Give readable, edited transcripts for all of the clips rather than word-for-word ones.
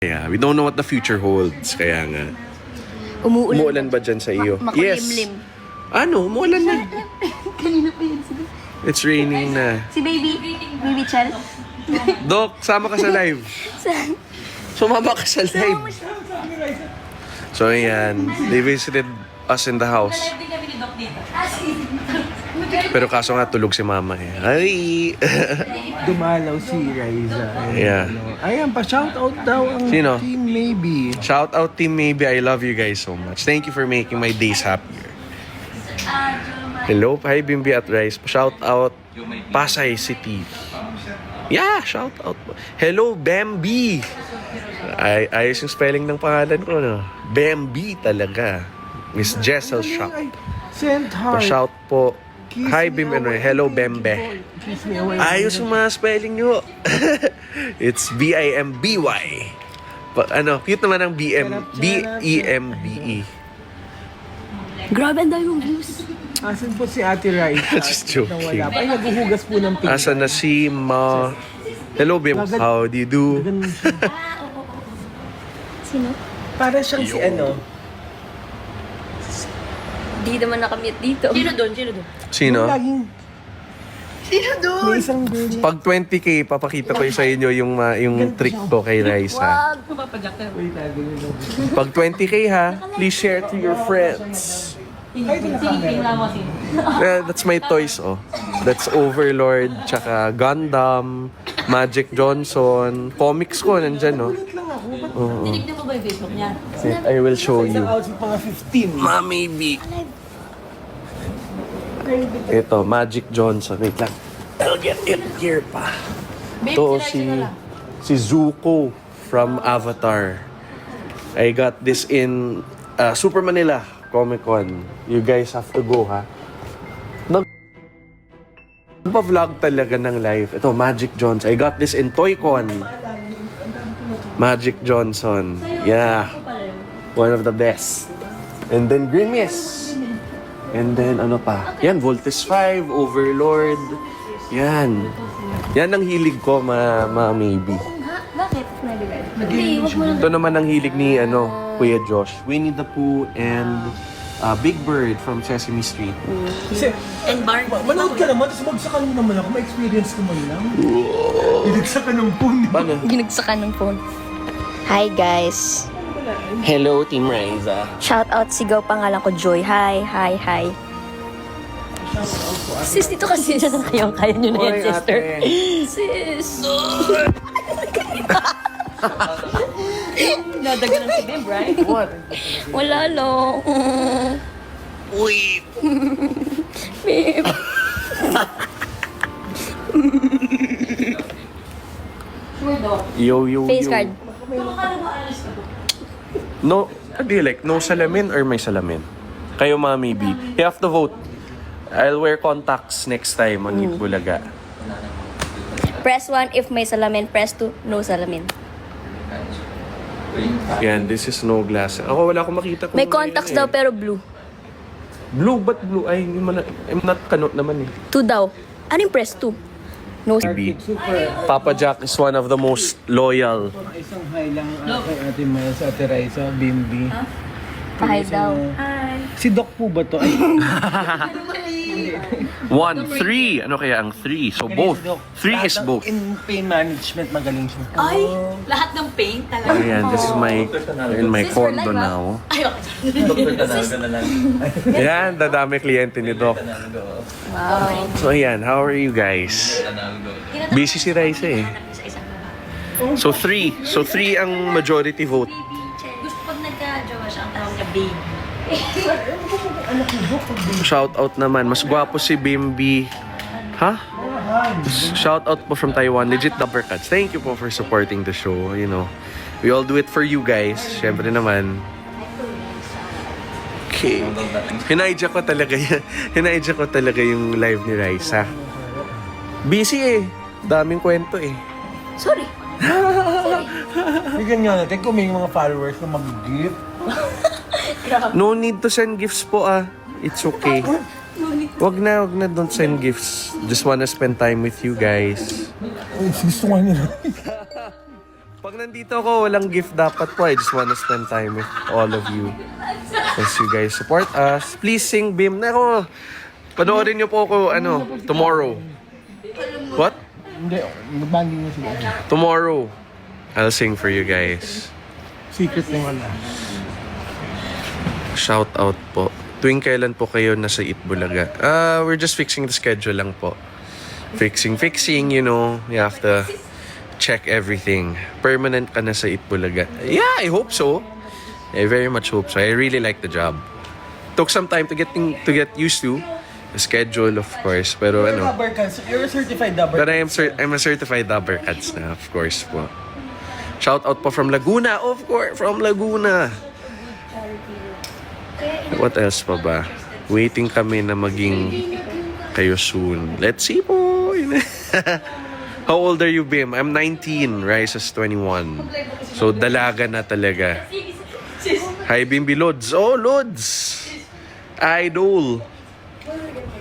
Yeah, we don't know what the future holds. Kaya nga. Umuulan ba dyan sa iyo? Makulimlim. Ano? Umuulan na. Kanina pa yun. It's raining na. Si Baby Chel. Doc, sama ka sa live. Sumama ka sa live. So ayan, they visited us in the house. Pero kaso nga tulog si mama eh. Ay! Dumalaw si Riza. Yeah. Ayan pa, shoutout daw ang Sino? Team Maybe. Shout out Team Maybe. I love you guys so much. Thank you for making my days happier. Hello, hi Bimbi at Rice. Shout out Pasay City. Yeah, shout out. Hello, Bambi. Ayos yung spelling ng pangalan ko, no? Bambi talaga. Miss Jessel Shop. Sent heart. Pa-shout po. Hi, Bim and Ray. Hello, Bembe. Ayos yung mga spelling nyo. It's B-I-M-B-Y. Cute naman ang B-E-M-B-E. Grabe, ang dami yung views. Asan po si Ate Riza? Just joking. Nawala pa. Ay, naghuhugas po ng pinggan. Asa na si Ma... Hello, Bim. How do you do? Sino? Para siyang si ano. Di naman nakamute dito. Sino doon? Sino? Laging... Sino doon? May isang girl. Pag 20K, papakita ko sa inyo yung trick ko kay Raisa. Wag. Wait, tago yun. Pag 20K ha, please share to your friends. That's my toys, oh. That's Overlord, tsaka Gundam, Magic Johnson. Comics ko, nandyan, oh. Tinignan mo ba yung Facebook niya? I will show you. Isang outfit mga 15. Maybe. Ito, Magic Johnson. Wait lang. I'll get it here pa. Ito si Zuko from Avatar. I got this in Super Manila Comic Con. You guys have to go, ha? Nagpa-vlog talaga ng live. Ito, Magic Johnson. I got this in ToyCon. Magic Johnson. Yeah. One of the best. And then Green Mist. And then ano pa? Yan, Voltes 5, Overlord. Yan. Yan ang hilig ko, maybe. Bakit? Hindi, wag mo lang. Ito naman ang hilig ni Kuya Josh. Winnie the Pooh and Big Bird from Sesame Street. Kasi, And Barney. manood ka naman, tapos magsakan mo naman ako. Ma-experience ko man lang. Binagsakan ng phone. Paano? Ginagsakan ng phone. Hi guys. Hello, Team Riza. Shout out, sigaw pangalan ko Joy. Hi. Sis, dito kasi siya ng kaya nyo na yan, Hoy, sister. ate. Sis. Nadagan ng si Bim, right? What? Wala lang. Wait. Bim. Yo. Face card. No, how do you like? No salamin or may salamin? Kayo mga maybe. You have to vote. I'll wear contacts next time on Eat Bulaga. Press 1 if may salamin. Press 2, no salamin. Yan, this is no glass. Ako wala akong makita kung May contacts daw pero blue. Blue, but blue? Ay, hindi man, I'm not kanot naman eh. 2 daw. Ano yung press 2? No. Papa Jack is one of the most loyal. Isang hi lang kay Ate Maya sa Ate Riza, Bimbi. Hi daw. Si Doc po ba to? Ay, 1, 3. Ano kaya ang 3? So both. 3 is both. In pain management, magaling siya. Ay, lahat ng pain talaga. Ayan, this is in my condo now. Ay, Ayan, dadami kliyente ni Doc. So ayan, how are you guys? Busy si Raisa eh. So 3 ang majority vote. Gusto pag nagka-jowa siya, ang tawag niya babe. Shout out naman, mas gwapo si Bimbi. Ha? Shout out po from Taiwan, legit Dapper Cats. Thank you po for supporting the show, you know. We all do it for you guys, syempre naman. Okay. Hinaidya ko talaga yung live ni Raisa. Busy eh. Daming kwento eh. Sorry. Bigyan nga natin kung may mga followers na mag-gift. No need to send gifts po ah. It's okay. Wag na, don't send gifts. Just wanna spend time with you guys. Gusto nga nila. Pag nandito ako, walang gift dapat po. I just wanna spend time with all of you. As you guys support us. Please sing Bim. Nako, panoorin niyo po ako, tomorrow. What? Hindi, mag-banding na sila. Tomorrow, I'll sing for you guys. Secret na wala. Shout out po. Tuwing kailan po kayo nasa Itbulaga? We're just fixing the schedule lang po. Fixing, you know. You have to check everything. Permanent ka na sa Itbulaga. Yeah, I hope so. I very much hope so. I really like the job. Took some time to get used to the schedule, of course. Pero You're a certified dubber. but I'm a certified dubber cats na, of course po. Shout out po from Laguna, of course, from Laguna. What else pa ba? Waiting kami na maging kayo soon. Let's see po. How old are you, Bim? I'm 19. Rice is 21. So, dalaga na talaga. Hi, Bimbi Lods. Oh, Lods! Idol.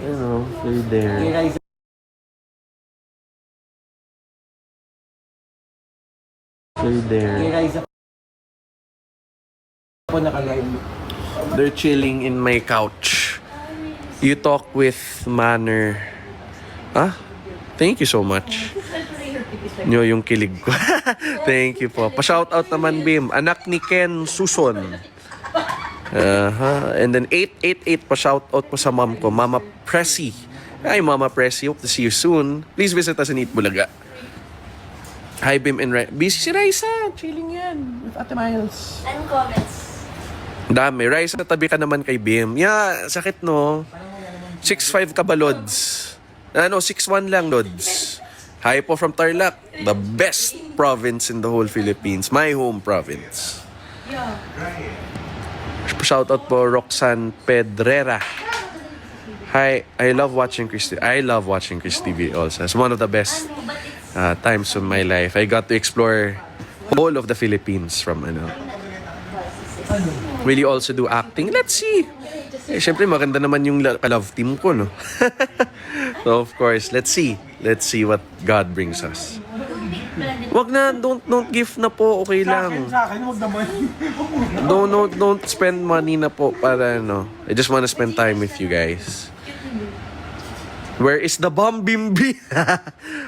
You know, they're there. They're there. They're chilling in my couch. You talk with manner. Ah? Thank you so much. Nyo yung kilig ko. Thank you po. Pa-shoutout naman, Bim. Anak ni Ken Suson. And then 888 pa-shoutout po sa mom ko. Mama Pressy. Hi, Mama Pressy. Hope to see you soon. Please visit us in Eat Bulaga. Hi, Bim and Raisa. Busy si Raisa. Chilling yan. With Ate Miles. Anong comments? Dami. Raisa, tabi ka naman kay Bim. Yeah, sakit no. 6'5 ka ba, Lods? 6'1 lang, Lods. Hi po from Tarlac. The best province in the whole Philippines. My home province. Shoutout po, Roxanne Pedrera. Hi, I love watching Chris TV also. It's one of the best times of my life. I got to explore whole of the Philippines from Will you also do acting? Let's see. Siyempre, maganda naman yung ka-love team ko, no? So, of course, let's see. Let's see what God brings us. Wag na, don't gift na po, okay lang. Sa akin, wag naman. Don't spend money na po para, I just wanna spend time with you guys. Where is the bomb, Bimbi?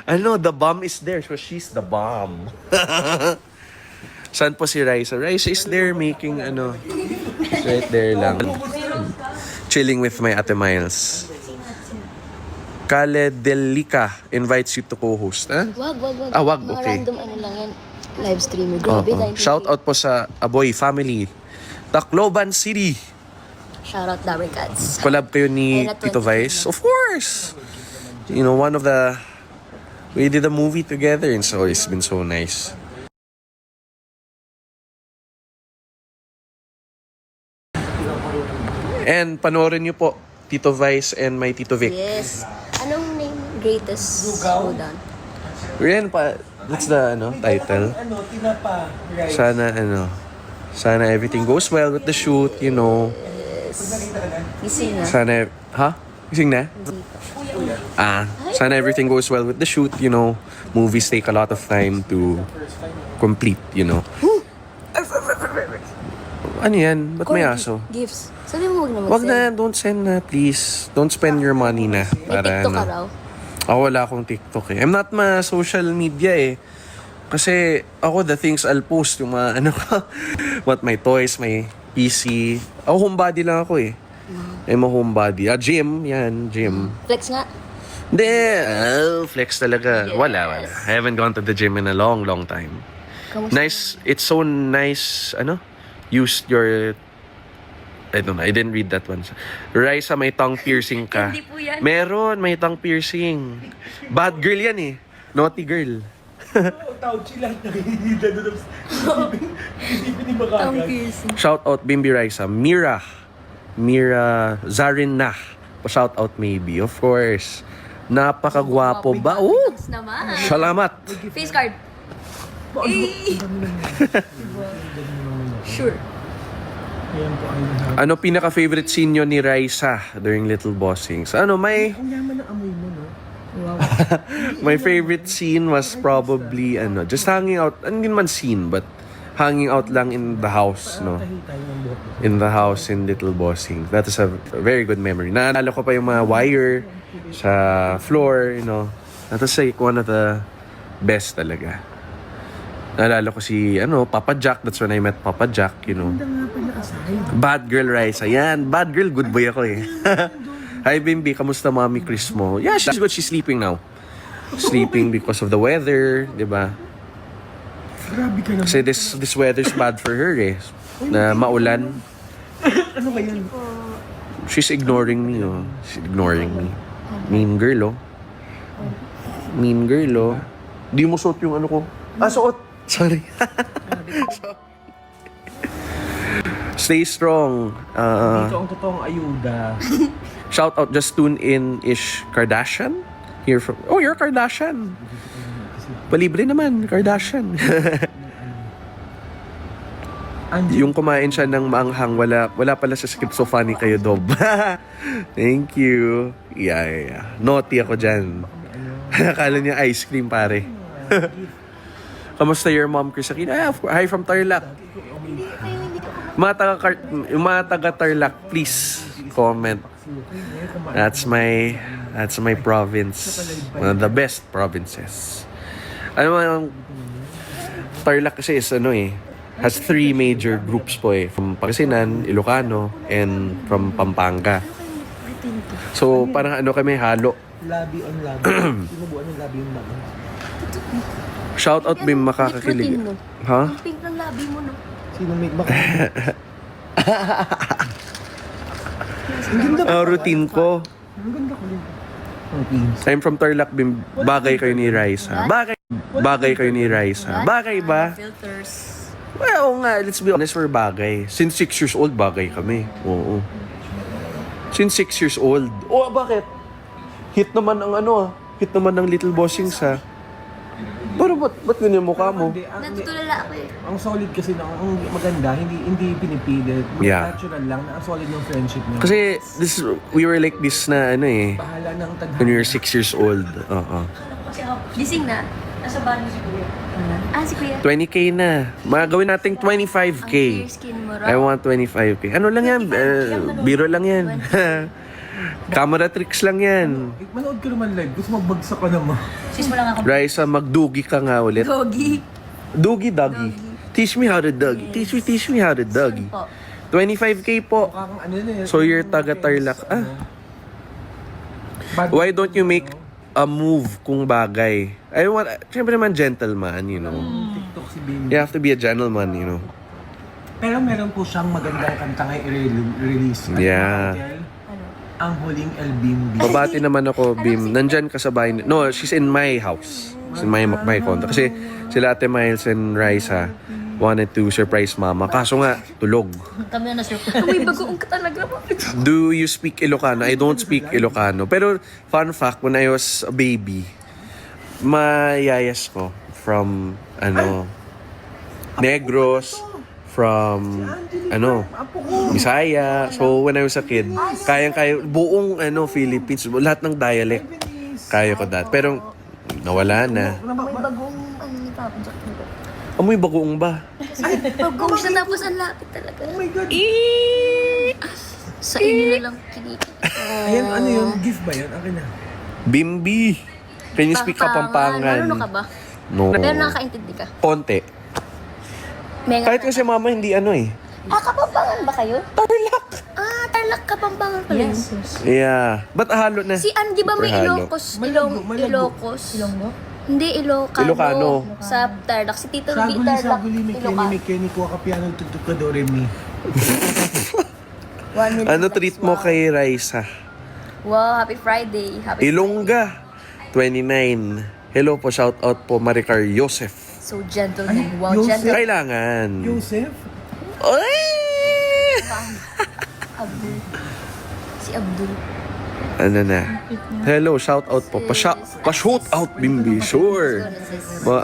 The bomb is there, so she's the bomb. Saan po si Raisa? Raisa is there making, right there lang. Chilling with my Ate Miles. Kale Delica invites you to co-host, ha? Wag. Wag, Mga okay. random lang yan. Live streamer. Grabe, 93. Shout out po sa Aboy family. Tacloban City. Shoutout Dabber Cats. Collab kayo ni Ayun na, Tito 20. Vice? Of course! We did a movie together and so it's been so nice. And panoorin niyo po, Tito Vice and my Tito Vic. Yes. Anong name? Greatest showdown. Yan pa, that's the title. Tinapa. Right. Sana everything goes well with the shoot, Gising na. Gising na? Sana everything goes well with the shoot, Movies take a lot of time to complete, Ano yan? Ba't may aso? Gifts. Sabi mo huwag na Wag mag-send. na, don't send na, please. Don't spend your money na. May TikTok ka raw. Wala akong TikTok eh. I'm not social media eh. Kasi ako, the things I'll post, yung mga what my toys, my PC. Ako, homebody lang ako eh. I'm a homebody. Gym, yan, gym. Flex nga. Hindi, flex talaga. Wala. I haven't gone to the gym in a long, long time. Kamusta? Nice, it's so nice, use your, I don't know, I didn't read that one. Raisa, may tongue piercing ka. Hindi po yan. Meron, may tongue piercing. Bad girl yan eh. Naughty girl. Tawag sila nakikita doon. Isipin ni baka agad. Shout out Bimbi Raisa. Mira Zarin na. Pa-shout out maybe, of course. Napakagwapo ba? Oh! Thanks naman. Salamat. Face card. Sure. Ayan po ang Ano pinaka-favorite scene nyo ni Raisa during Little Bossings? May... Ang yaman ng amoy mo, no? My favorite scene was probably, just hanging out, hindi man scene, but hanging out lang in the house, no? In the house in Little Bossing. That is a very good memory. Naalala ko pa yung mga wire sa floor, That was like one of the best talaga. Naalala ko si, Papa Jack. That's when I met Papa Jack, Bad Girl Raisa. Yan, Bad Girl, good boy ako eh. Hi, Bimbi. Kamusta, Mommy Chris mo? Yeah, she's good. She's sleeping now. Sleeping because of the weather, di ba? Grabe ka naman. Kasi this weather's bad for her eh. Na maulan. Ano ba yan? She's ignoring me, oh. She's ignoring me. Mean girl, oh. Mean girl, oh. Di mo suot yung ko. Suot! Sorry. Stay strong. Dito ang totoong ayuda. Shout out, just tune in Ish Kardashian. Here from, you're Kardashian. Palibre naman, Kardashian. Yung kumain siya ng maanghang, wala pala sa schizophrenic kayo, Dob. Thank you. Yeah. Naughty ako dyan. Akala niya ice cream, pare. Kamusta your mom, Chris Aquino? Hi from Tarlac. Mga taga Tarlac, please comment. That's my province. One of the best provinces. Tarlac kasi is has 3 major groups po eh. From Pangasinan, Ilocano, and from Pampanga. So, parang kami, halo. Labi on labi. Sinubuan ng labi yung labi. Shout out, Bim, makakakilig. Routine mo. Ha? Ang pink ng labi mo, no? Sino make baka? Routine ko. Ang ganda ko rin. Routines. I'm from Tarlac, Bim. Bagay kayo ni Raisa. Bagay kayo ni Raisa. Bagay ba? Filters. Well, nga, let's be honest, we're bagay. Since 6 years old, bagay kami. Oo. Since 6 years old. Bakit? Hit naman ang hit naman ng Little Bossing sa. Pero ba't ganyan yung mukha mo? Natutulala ako eh. Ang solid kasi ang maganda, hindi pinipilit. Yeah. Natural lang na ang solid ng friendship niyo. Kasi we were like this na Bahala ng tadhana. when we were 6 years old. Kasi ako, Gising na. nasa bahay si Kuya. Si Kuya. 20k na. Magawin nating 25k. Ang clear skin mo, I want 25k. Ano lang yan? Biro lang yan. Camera tricks lang yan. Manood ka naman live. Gusto magbagsak ka naman. Sis mo lang ako. Raisa, magdugi ka nga ulit. Doggy. Doggy. Teach me how to doggy. Teach me how to doggy. Po. 25k po. Mukhang ano na eh. So you're taga Tarlac. Why don't you make a move kung bagay? Siyempre naman gentleman, TikTok si Bim. You have to be a gentleman, Pero meron po siyang magandang kanta ngayon i-release. Yeah. Ang huling LBMB. Babati naman ako, Bim. Nandyan ka sa bahay. No, she's in my house. She's in my condo. Kasi sila Ate Miles and Raisa wanted to surprise Mama. Kaso nga, tulog. Kami na na-surprise. May bagoong ka talaga. Do you speak Ilocano? I don't speak Ilocano. Pero fun fact, when I was a baby, mayayas ko from, Negros, from, Bisaya. So, when I was a kid, kayang-kaya, buong, Philippines, lahat ng dialect, kaya ko that. Pero, nawala na. May bagoong ni Papa Jack. Amoy bagoong ba? Bagoong siya tapos ang lapit talaga. Oh my God. Sa inyo na lang kinikita. Ayan, ano yun? Gift ba yun? Akin na. Bimbi. Can you speak Kapampangan? Marunong ka ba? No. Pero nakakaintindi ka. Konti. Menga Kahit kasi mama hindi Kapampangan ba kayo? Tarlac. Tarlac Kapampangan pala. Yes. Yeah. Ba't halo na? Si di ba may Super halo. Ilocos? Ilonggo? Hindi, Ilocano. Sa Tarlac. Si Tito Ruby Tarlac. Saguli, may Kenny, kuha ka piano, tugtog ka Doremi. 1 million Ano likes. treat mo kay Raisa? Wow, happy Friday. Happy Ilongga. 29. Hello po, shout out po Maricar Yosef. So gentle name. Wow, Yosef? gentle. Kailangan. Joseph? Oy! Abdul. Si Abdul. Ano na? Hello, shout out po. Pa-shout out, Bimbi. Sure.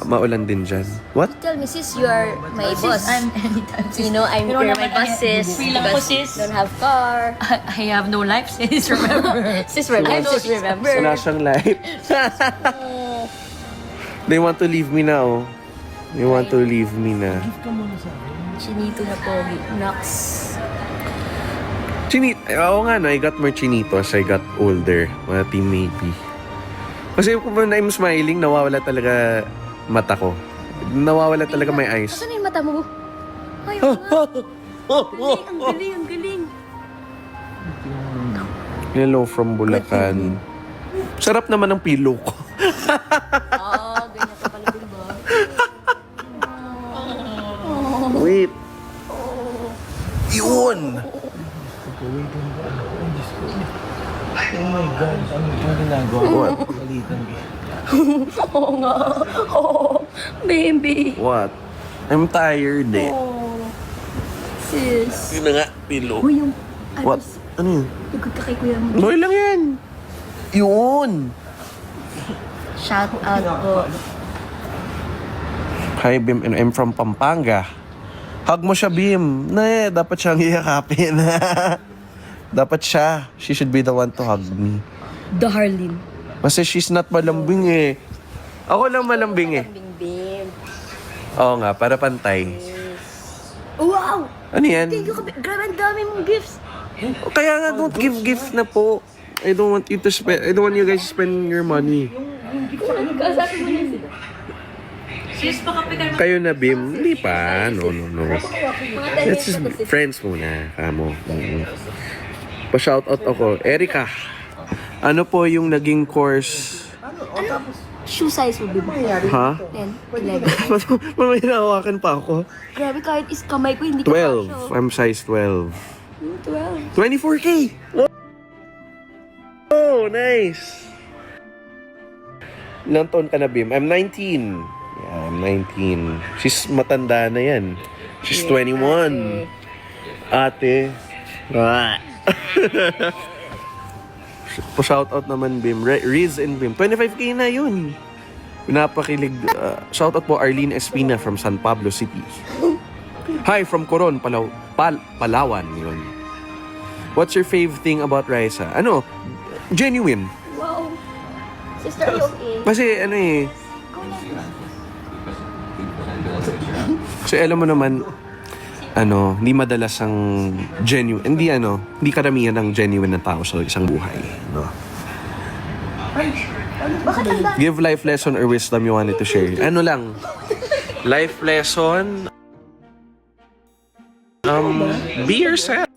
Maulan din dyan. What? Tell me, sis, you are my boss. I'm anytime, sis. You know, I'm Pero you're naman, my boss, sis. free lang ako, sis. Don't have car. I have no life, sis. Remember? Sis, we're live, sis, remember? Wala siyang life. They want to leave me now. They want to leave me na. Chinito na pogi. Nox. Oo nga, no, I got more chinito as I got older. Mga teen maybe. Kasi kung I'm smiling, nawawala talaga mata ko. Nawawala talaga my eyes. Asan na yung mata mo? Ay, ang galing, ang galing. Hello from Bulacan. Sarap naman ang pillow ko. Ganyan ka pala din ba? Wait. Yun! Oh my God, ano ginagawa? What? Palitan ko. Oo nga. Oo. Baby. What? I'm tired eh. Sis. Yun na nga, pillow. Uy, yung... What? Ano yun? Lugod ka kay kuya mo. Loy lang yan. Yun! Shout out po. Hi, Bim. And I'm from Pampanga. Hug mo siya, Bim. Dapat siyang hiyakapin. Dapat siya. She should be the one to hug me. Darling. Kasi she's not malambing eh. Ako lang malambing eh. Bingbing. Oo nga, para pantay. Wow! Ano yan? Thank you, grabe ang dami mong gifts. Kaya nga, don't give gift na po. I don't want you to spend, I don't want you guys to spend your money. Kasabi mo niya sila. Sis, pakapikan mo. Kayo na, Bim? Hindi pa. No. Mga 10 Let's years just na to, sis. friends muna. Kamo. Pa-shoutout ako. Erika, ano po yung naging course? Shoe size mo, baby. Ha? 10, 11. Mamaya nahawakan pa ako. Grabe, kahit is kamay ko, hindi ka 12. I'm size 12. 12. 24K! Oh, nice! Ilang taon ka na, Bim? I'm 19. Yeah, I'm 19. She's matanda na yan. She's 21. Ate. Pa-shoutout naman, Bim. Riz and Bim. 25K na yun. Pinapakilig. Shoutout po Arlene Espina from San Pablo City. Hi from Coron, Palawan. Yun. What's your fave thing about Raisa? Ano? Genuine. Wow. Sister, are you okay? Kasi ano eh. Kasi alam mo naman, hindi madalas ang genuine. Hindi karamihan ng genuine na tao sa isang buhay. No? Give life lesson or wisdom you wanted to share. Ano lang? Life lesson. Be yourself.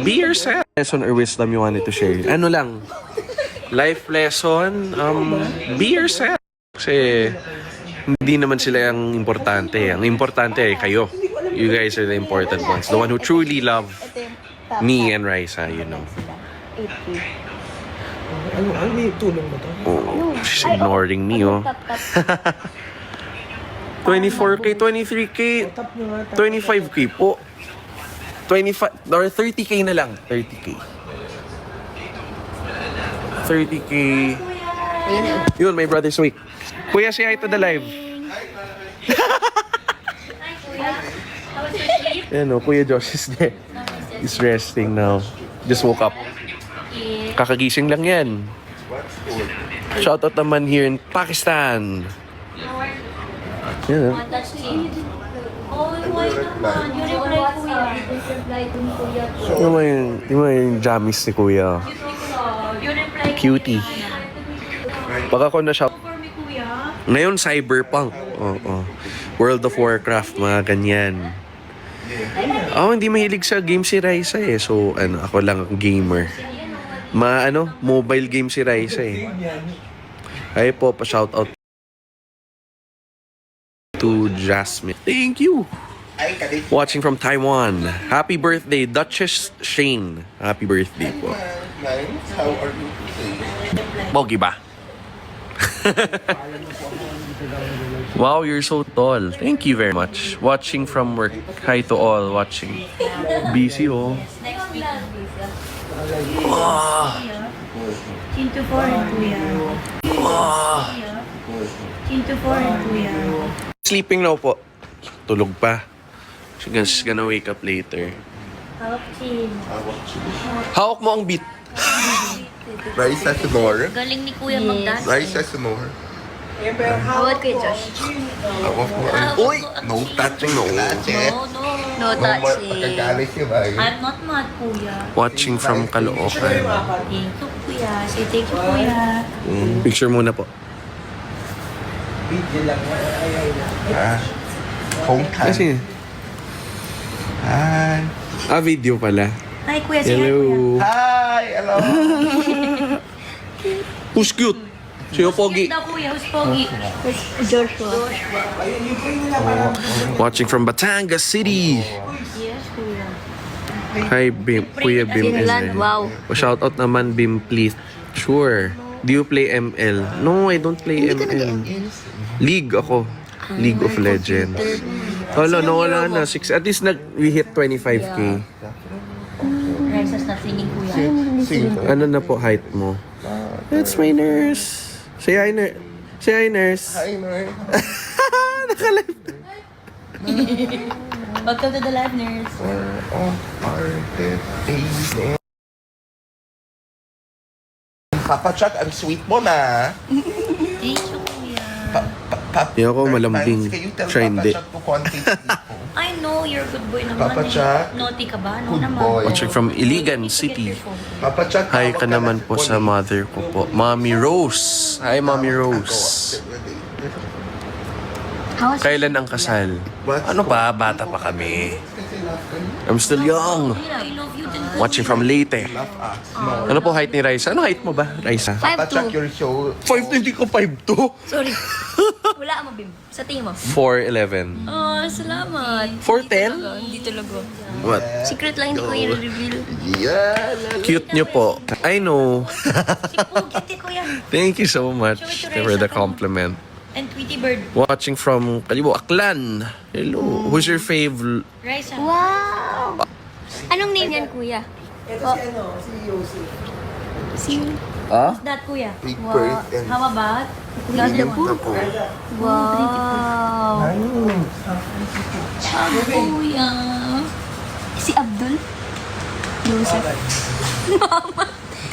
Be yourself. Lesson or wisdom you wanted to share. Ano lang? Life lesson. Be yourself. Kasi hindi naman sila ang importante. Ang importante ay kayo. You guys are the important ones. The one who truly love me and Raisa, you know. 8K. Ano may tulong ba to? Oh, she's ignoring me, oh. 24K, 23K, 25K po. 25 or 30K na lang. 30K. 30K. Yun, my brother's week. Kuya, say hi to the live. Yan o, Kuya Josh is there. He's resting now. Just woke up. Kakagising lang yan. Shoutout naman here in Pakistan. Yan o. Di mo yung jammies ni Kuya. Cutie. Pag ako na shout. Ngayon, Cyberpunk. Oo. World of Warcraft, mga ganyan. Hindi mahilig sa game si Raisa eh. So, ako lang ang gamer. Mobile game si Raisa eh. Ay po, pa-shoutout to Jasmine. Thank you. Watching from Taiwan. Happy birthday, Duchess Shane. Happy birthday po. How are you today? Pogi ba? Wow, you're so tall. Thank you very much. Watching from work. Hi to all watching. Busy, oh. Chinto 4 and Kuya. Chinto 4 and Kuya. Sleeping now po. Tulog pa. She's gonna wake up later. Hawak chin. Hawak mo ang beat. Raisa Sonor. Galing ni Kuya mag-dance. Raisa Sonor. Hawad kay Josh. Ako po. Uy! No touching, no touching. No, no. No touching. Pagkagalit siya ba? I'm not mad, Kuya. Watching from Caloocan. Thank you, Kuya. Say thank you, Kuya. Picture muna po. Home time. Kasi, Hi. video pala. Hi, Kuya. Say hi, Kuya. Hello. Hi! Hello! Who's cute? Sino pogi? Cute daw, Kuya. Who's pogi? Joshua. Watching from Batangas City. Yes, Kuya. Hi, Bim. Kuya Bim. Finland, wow. Shout out naman, Bim, please. Sure. Do you play ML? No, I don't play ML. League ako. League of Legends. Hala, nawala na. At least we hit 25k. Risa's not singing, Kuya. Sing. Ano na po height mo? That's my nurse. Say hi, nurse. Say hi, nurse. Hi, Noy. Nakalive. Welcome to the live, nurse. Papa Chuck, ang sweet mo na. Thank you, Kuya. Hindi ako malambing. Siya hindi. I know, you're a good boy naman. Papa Chuck. Naughty ka ba? No Good naman. boy. Watching from Iligan City. Papa Chuck, Hi ka naman po sa mother ko po. Mommy Rose. Hi, Mommy Rose. How's Kailan ang kasal? Ano ba? Bata pa kami. I'm still young. I love you din. Watching from Leyte. Ano po height ni Raisa? Ano height mo ba, Raisa? Papa Chuck, 5'2"? you're so... 5'2", hindi ko 5'2". Sorry. Wala mo, Bim. Sa tingin mo. 4'11". Oh, salamat. 4'10"? Hindi talaga. What? Secret lang, hindi ko i-reveal. Yeah. Cute nyo po. I know. Si Pugit, Kuya. Thank you so much for the compliment. And Tweety Bird. Watching from Kalibo, Aklan. Hello. Who's your favorite? Raisa. Wow! Anong name yan, kuya? Ito si ano, si Yossi. Si... Ah? That, Kuya. Big bird and... How about? Kuya Dabu? Ako. Wow! Kuya. Si Abdul? Yusuf?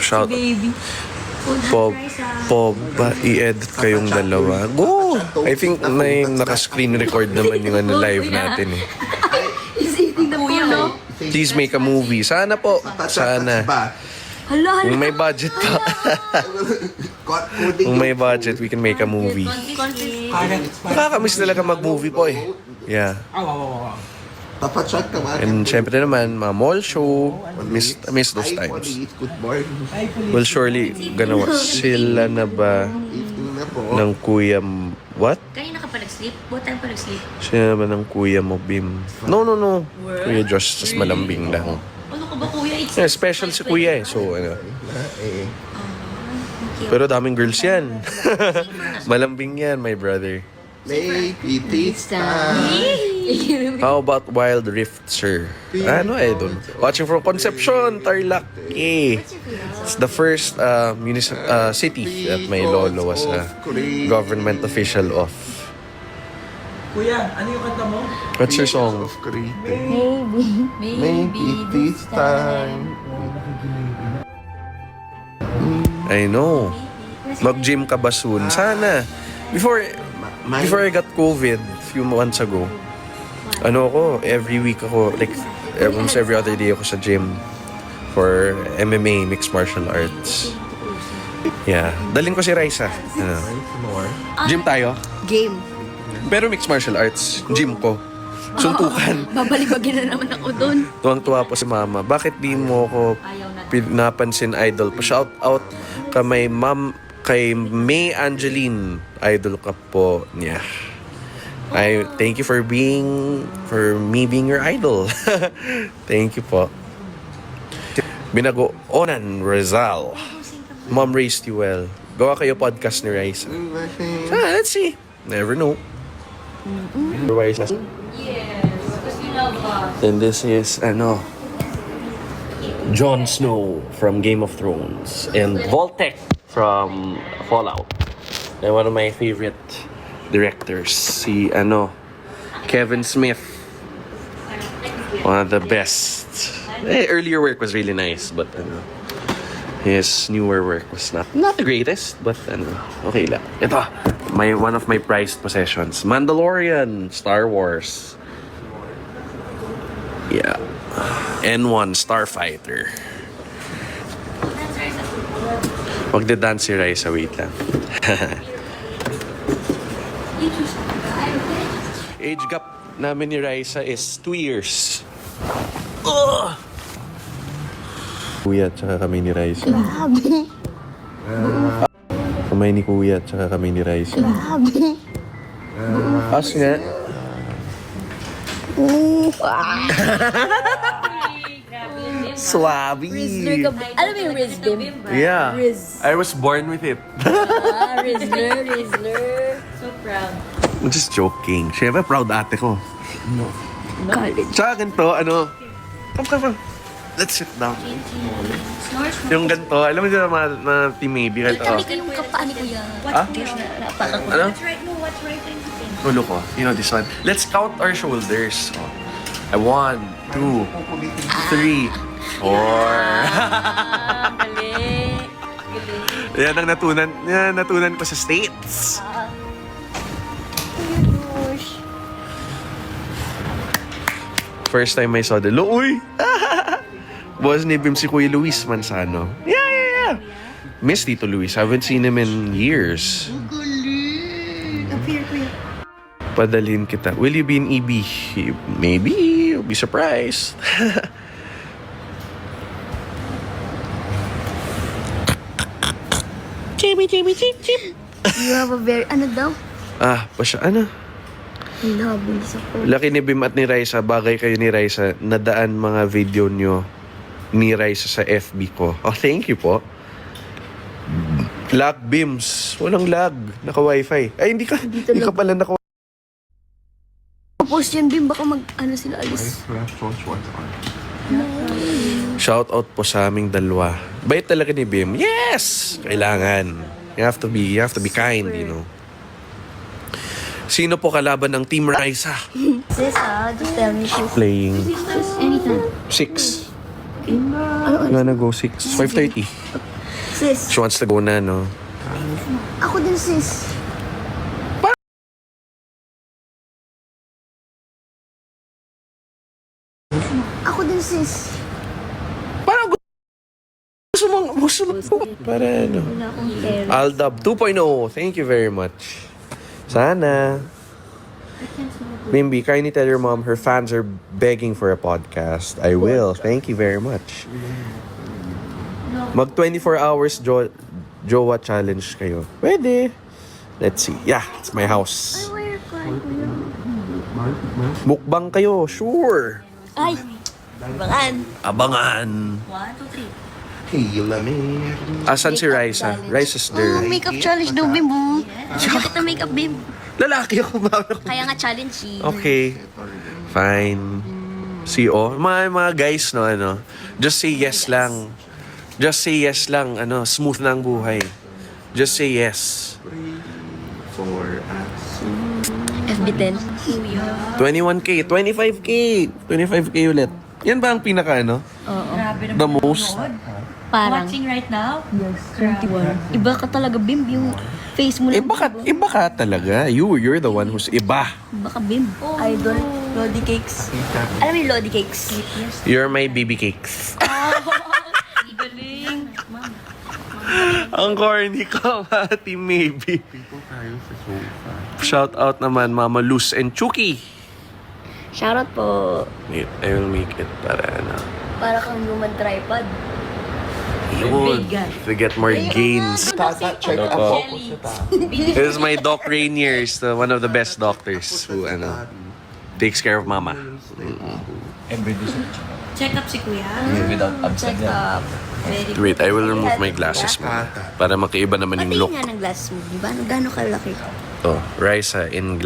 Shout Baby. ba i-edit kayong dalawa? Go! I think may naka-screen record naman yung ano, live natin eh. Isipin na Kuya, no? Please make a movie. Sana po. Sana. Hala, hala. Kung may budget pa. Kung may budget, we can make a movie. Nakakamiss talaga mag-movie po eh. Yeah. Wow. Papa Chuck, come on. And syempre naman, mga mall show. Miss those times. Good morning. Well, surely, gonna watch. Sila na ba Evening na po. ng kuya what? Kanina ka pa nag-sleep? What time pa nag-sleep? Sila na ba ng kuya mo, Bim? No. Kuya Josh, just malambing lang. Ano ka ba, Kuya? It's Yeah, special si kuya eh. So, ano. Eh, Pero daming girls yan. Malambing yan, my brother. maybe this time. How about Wild Rift, sir? Ano idol? Watching from Concepcion, Tarlac. Yay! It's the first city that my lolo was a government official of. Kuya, ano yung kanta mo? What's your song? Of Crete. Maybe. Maybe this time. I know. Mag-gym ka ba soon? Sana. Before I got COVID a few months ago, every week ako, like, almost every other day ako sa gym for MMA, mixed martial arts. Yeah. Dalhin ko si Raisa. Ano? Gym tayo? Game. Pero mixed martial arts, gym ko. Suntukan. Babalibagin na naman ako doon. Tuwang-tuwa po si Mama. Bakit di mo ako pinapansin idol po? Shout out kay May Angeline. Idol ka po niya. Thank you for me being your idol. Thank you po. Binago Onan Rizal. Mom raised you well. Gawa kayo podcast ni Raisa. Let's see. Never know. Yes, Because you love us. And this is, Jon Snow from Game of Thrones. And Voltec from Fallout. And one of my favorite directors, si, Kevin Smith. One of the best. Earlier work was really nice, but, his newer work was not the greatest, but, okay lang. Ito, one of my prized possessions. Mandalorian, Star Wars. Yeah. N1 Starfighter. Magda-dance si Raisa, wait lang. Age gap namin ni Raisa is 2 years. Kuya, tsaka kami ni Raisa. Grabe. Kamay ni Kuya, tsaka kami ni Raisa. Grabe. As nga. Swabe. Rizzler ka ba? Alam mo yung Riz, Bim? Yeah. Riz. I was born with it. Rizzler. So proud. I'm just joking. Siyempre, proud ate ko. College. Tsaka ganito, come. Let's sit down. Yung ganito, alam mo dyan mga team maybe, ganito. Kami kayong kapaan ko yan. Ah? Napaka ko. Ano? What's right? No, what's right? And Tulo ko. You know this one. Let's count our shoulders. Oh. 1, 2, 3, 4. Galing. Yan ang natunan ko sa States. First time I saw the Uy! Boss ni Bim si Kuya Luis Manzano. Yeah. Miss Tito Luis. Haven't seen him in years. Padalhin kita. Will you be in EB? Maybe. You'll be surprised. Chip. You have a very, daw? Hinabol sa ko. Laki ni Bim at ni Raisa, bagay kayo ni Raisa, nadaan mga video nyo ni Raisa sa FB ko. Oh, thank you po. Lag Bims. Walang lag. Naka-wifi. Ay, hindi ka pala naka Tapos yan, Bim, baka sila alis. Shout out po sa aming dalawa. Bait talaga ni Bim. Yes! Kailangan. You have to be kind, you know. Sino po kalaban ng Team Raisa? Sis, just tell me she's Playing anytime. 6. You wanna go 6? 5:30. Sis, She wants to go na, no? ako din sis. Ako din sis. Parang gusto mo. Para ano? Wala akong care. Aldab 2.0. Thank you very much. Sana. Bimbi, kindly tell your mom her fans are begging for a podcast. I will. Thank you very much. Mag 24 hours Jowa challenge kayo. Pwede. Let's see. Yeah, it's my house. Where ka, kuya? Mukbang kayo, sure. Ay! Bangan! Abangan. 1, 2, 3. Asan si Raisa? Raisa's there. Makeup challenge daw, Bim. Hindi kita makeup, Bim. Lalaki ako. Kaya nga challenge eh. Okay. Fine. See, mga guys, no, just say yes lang. Just say yes lang, smooth na ang buhay. Just say yes. FB10. 21K, 25K, 25K ulit. Yan ba ang pinaka, Grabe naman. the most? Parang. Watching right now? Yes, 21. Iba ka talaga, Bim. Yung face mo lang. Iba ka talaga. You're the one who's iba. Iba ka, Bim. Idol. Lodi cakes. Alam mo yung Lodi cakes? You're my baby cakes. Galing. Ang corny ko, Mati, maybe. Shout out naman, Mama Luz and Chucky. Shoutout po. Wait, I will make it para Para kang human tripod. Yun. To get more gains. Check Opo. up. This is my Doc Rainier, one of the best doctors who takes care of Mama. Check up si Kuya. Check up. Wait, I will remove my glasses mo. Para makiiba naman yung look. Patingin nga ng glasses mo, di ba? Gano'n kalaki? Oh, Raisa in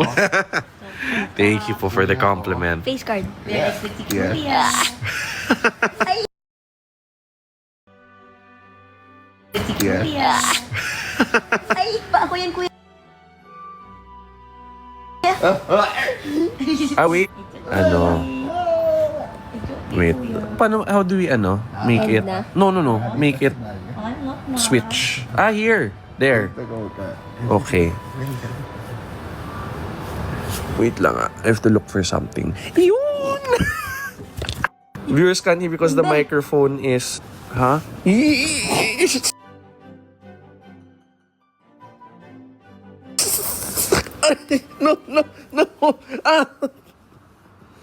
Thank you po for the compliment. Face card. Very pretty Yeah. Korea. Pretty Yeah. Korea. Ay, pa ako yan, kuya. Ah, wait. Ano? Wait. Paano, how do we, make it? End na? No. Make it switch. Ah, here. There. Okay. Wait lang ah. I have to look for something. Yun! Viewers can't hear because the microphone is... Huh? No. Ah!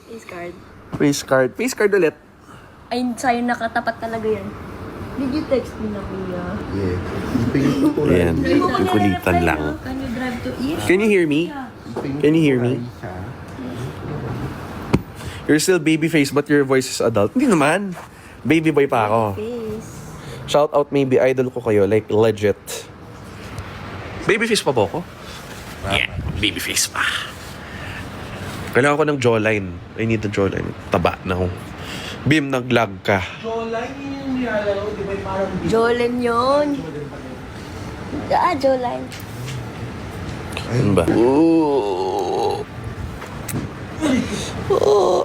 Face card. Face card. Face card ulit. Ay, sa'yo nakatapat talaga yan. Did you text me na, kuya? Ayan. Yung kulitan lang. Can you drive to East? Can you hear me? Can you hear me? You're still baby face but your voice is adult. Hindi naman. Baby boy pa ako. Face. Shout out maybe idol ko kayo. Like legit. Baby face pa ba ako? Yeah. Baby face pa. Kailangan ko ng jawline. I need the jawline. Taba na ako. Bim, nag-lag ka. Jawline yun yung nilalaro, di ba? Parang Jolen yun. Ah, Joline. Ano ba? Ooh. Oh.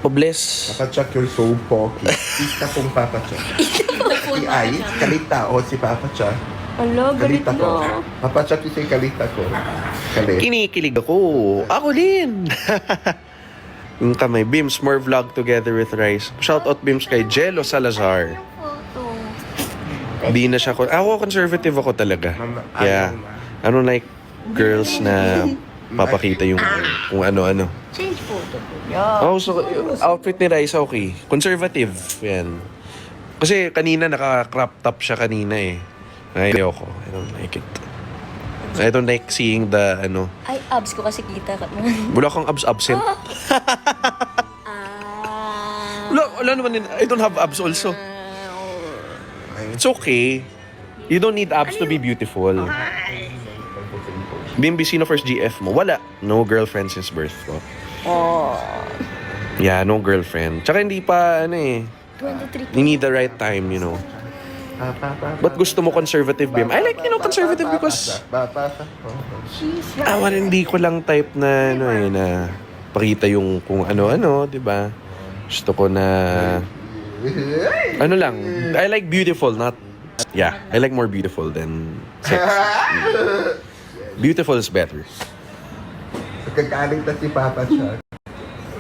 Bless. Papa Chuck, you're so poky. Isa pong Papa Chuck. Si Ice, kalita o si Papa Chuck. Alo, galit Kalita ko. na. Papa Chuck yung kalita ko. Kalit. Kinikilig ako. Ako din. Yung kamay. Bims, more vlog together with Rice. Shout out Bims kay Jello Salazar. Photo. Di na siya... Ako, conservative ako talaga. Mama, Yeah. I don't like girls na papakita yung kung ano-ano. Change photo. Oh, so outfit ni Rice okay. Conservative. Yan. Kasi kanina naka-crop top siya kanina eh. Ay, ayoko. I don't like it. I don't like seeing the Ay, abs ko kasi kita ka. wala kang abs absent. Wala naman din. I don't have abs also. It's okay. You don't need abs to be beautiful. Bimbi, sino first GF mo? Wala. No girlfriend since birth ko. Oh. Yeah, no girlfriend. Tsaka hindi pa, 23. you need the right time, Ba't gusto mo conservative, Bim? I like, conservative because hindi ko lang type na, na pakita yung kung ano-ano, di ba? Gusto ko na, lang, I like beautiful, not, I like more beautiful than sex. Beautiful is better. Pagkakalit na si Papa Chuck.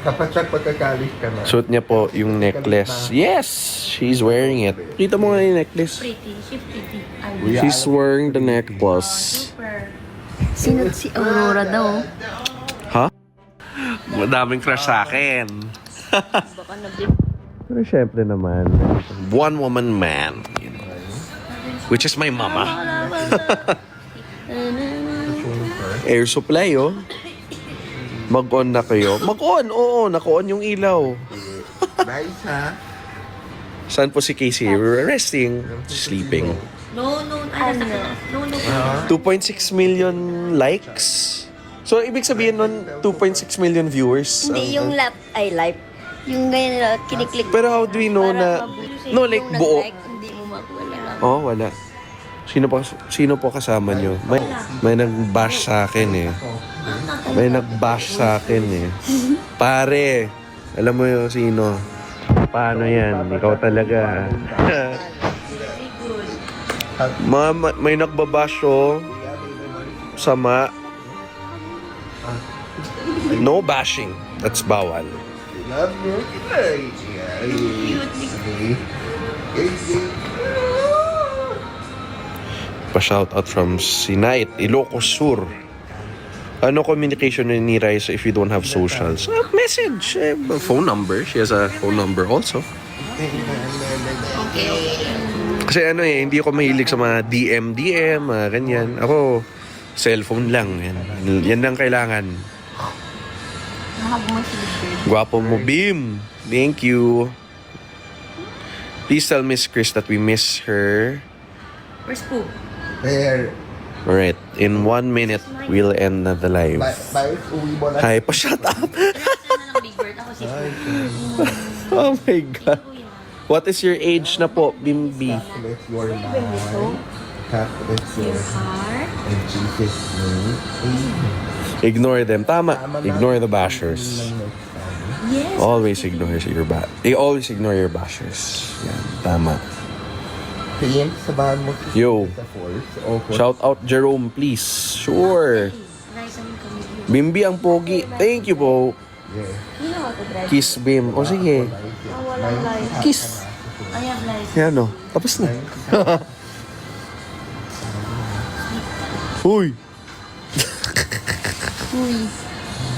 Papa Chuck, pagkakalit ka na. Suot niya po yung necklace. Yes! She's wearing it. Kita mo nga yung necklace. Pretty. She pretty. I She's wearing the necklace. super. Sino si Aurora daw? Ha? Madaming crush sa akin. Baka nabig. Pero syempre naman, one woman man. Which is my mama. Air supply, oh. Mag-on na kayo. Mag-on, oo. Naka-on yung ilaw. Nice, ha? Saan po si Casey? Resting. Sleeping. No. No. 2.6 million likes. So, ibig sabihin nun, 2.6 million viewers. Hindi, yung live. Yung ganyan na kiniklik. Pero how do we know na... No, like Yung buo. nag-like, hindi mo makuha. Oh, wala. Sino po kasama nyo? May nag-bash sa akin eh. May nag-bash sa akin eh. Pare, alam mo yung sino? Paano yan? Ikaw talaga. May nagbabash oh. Sama. No bashing. That's bawal. Love you. Pa-shoutout from Sinait, Ilocos Sur. Ano communication ni Raisa if you don't have socials? Message. Phone number. She has a phone number also. Kasi hindi ako mahilig sa mga DM, ganyan. Ako, cellphone lang. Yan lang kailangan. Gwapo mo, Bim. Thank you. Please tell Miss Chris that we miss her. Where's Pooh? There. Alright, in 1 minute, we'll end na the live. Bayos, uwi mo na. Hi, pa-shut up! Sana ng Big Bird. Ako si Pooh. Oh my God. What is your age na po, Bimbi? Calculate your mind. Calculate your Heart. and Jesus name. Ignore them. Tama. Ignore the bashers. Yes. Always ignore your bashers. Yan, tama. Tingin, sabahan mo si Yo. sa force. O Shout out Jerome, please. Sure. Nice ang kami. Bimbi ang pogi. Thank you po. Yeah. Kiss Bim. O sige. Kiss. I have life. Yan o. Tapos na. Uy.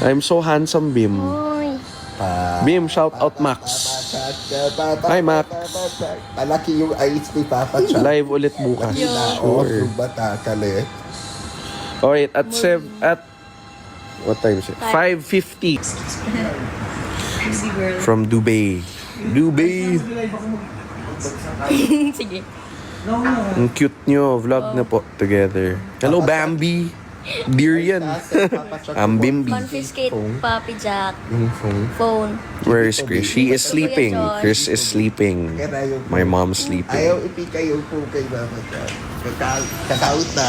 I'm so handsome, Bim. Bim, shout out Max. Hi, Max. Malaki yung eyes ni Papa Chuck. Live ulit bukas. Oo, Sure. yung bata kalit. Alright, at what time is it? 5:50 Busy girl. from Dubai. Dubai. Sige. Ang cute nyo. Vlog na po together. Hello, Bambi. Dear yan. Ang Bimbi. Confiscate Papi Jack. Yung phone. Phone. Where is Chris? She is sleeping. Chris is sleeping. My mom's Ayaw sleeping. ipika yung phone kay Papa Chuck. Kakaut na.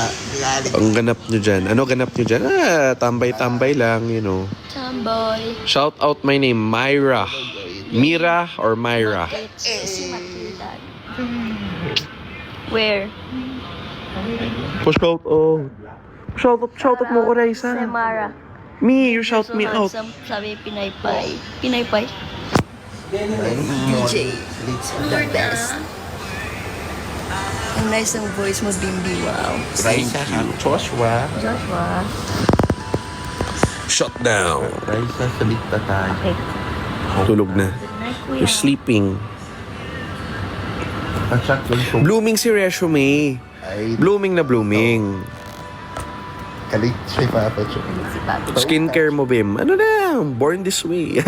Ang ganap nyo dyan. Ano ganap nyo dyan? Tambay-tambay lang, you know. Chamboy. Shout out my name, Myra. Mira or Myra? Si Matilda. Where? Shout out. Shout out mo ko, Raisa. Samara. Me, you shout me out. Sabi Pinaypay. Pinaypay. DJ. The best. Ang nice ng voice mo, Bimbi. Wow. Raisa, Joshua. Joshua. Shut down. Raisa, salit na tayo. Okay. Tulog na. Good night, kuya. You're sleeping. Papa Chuck yung phone. Blooming si Resume. Ay, Blooming na blooming. kalit siya Papa Chuck. Si Papi. Skincare mo, Bim. Ano na? Born this way.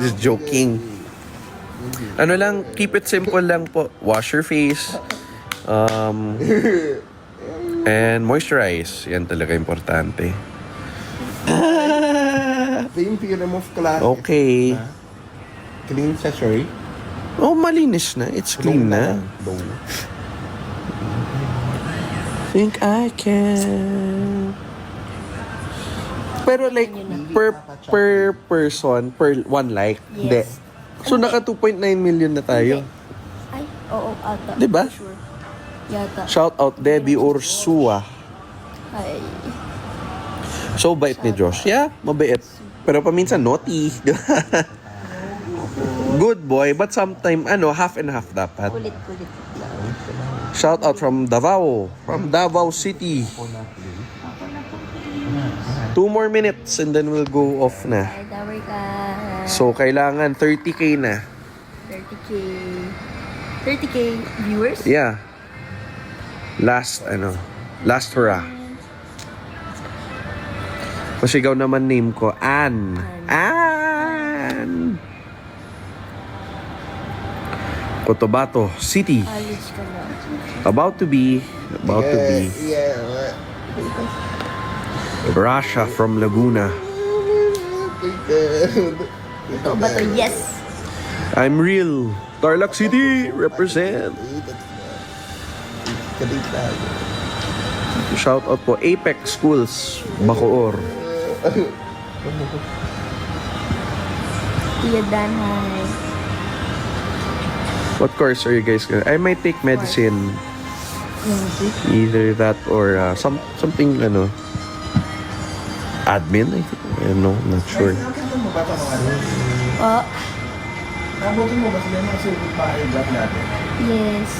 Just joking. Ano lang, keep it simple lang po. Wash your face. And moisturize. Yan talaga importante. Yung remove class. Okay. Clean siya, sorry. Oh, malinis na. It's clean na. Low. Think I can. Pero like, per person, per one like. Hindi. Yes. So, naka 2.9 million na tayo. Ay, oo, ata. Diba? Sure. Yata. Shout out Debbie Ursua. Ay. So bait ni Josh. Yeah, mabait. Pero paminsan naughty. Good boy, but sometime half and half dapat. Kulit-kulit lang. Shout out from Davao City. 2 more minutes and then we'll go off na. Ay, tower ka. So kailangan 30k na. 30K. 30K viewers? Yeah. Last hurrah. Pasigaw naman name ko, Ann. Cotabato City. College ka na. About to be. Yeah. Rasha from Laguna. Ito ba to? Yes! I'm real. Tarlac City, represent. Kalit na. Shout out po, Apex Schools, Bacoor. Tia Dan, hi. What course are you guys gonna? I might take medicine. Either that or something, admin, I think. I don't know, not sure. Nakakita mo ba ito mga ano? Oh, Nabutin mo ba sila yung mga silver bahay vlog natin? yes.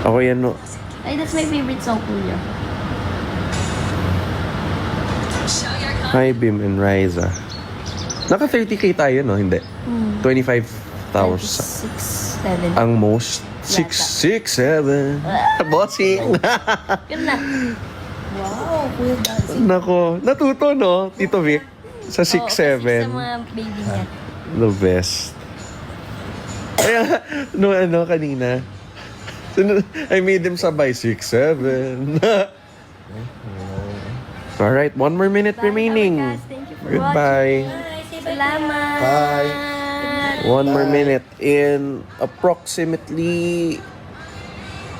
Ako yan, no. Ay, that's my favorite song, kuya. Hi, Bim and Riza. Naka 30k tayo, no? Hindi. 25,000. 6, 7. Ang most. 6, 7. Bossing. Yun na. Wow, kuya dancing. Nako, natuto, no? Tito Vic. Sa 6, Sa 7. mga baby niya. The best. Kaya, kanina. I made them sabay 6, 7. Alright, 1 more minute remaining. Thank you for Goodbye. watching. Salamat. Bye. 1 more minute in approximately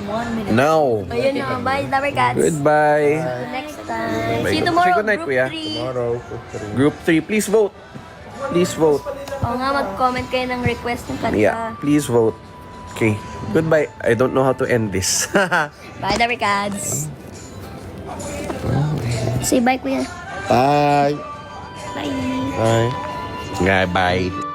1 minute. now. Ayun na, bye, Dabber Cats. Goodbye. See you next time. Bye. See you tomorrow, Say goodnight, group kuya. 3. Tomorrow, Group 3, please vote. Please vote. Oo nga, mag-comment kayo ng request ng kanta. Yeah, please vote. Okay, goodbye. I don't know how to end this. Bye, Dabber Cats. Say bye, kuya. Bye. Bye. Bye. Bye.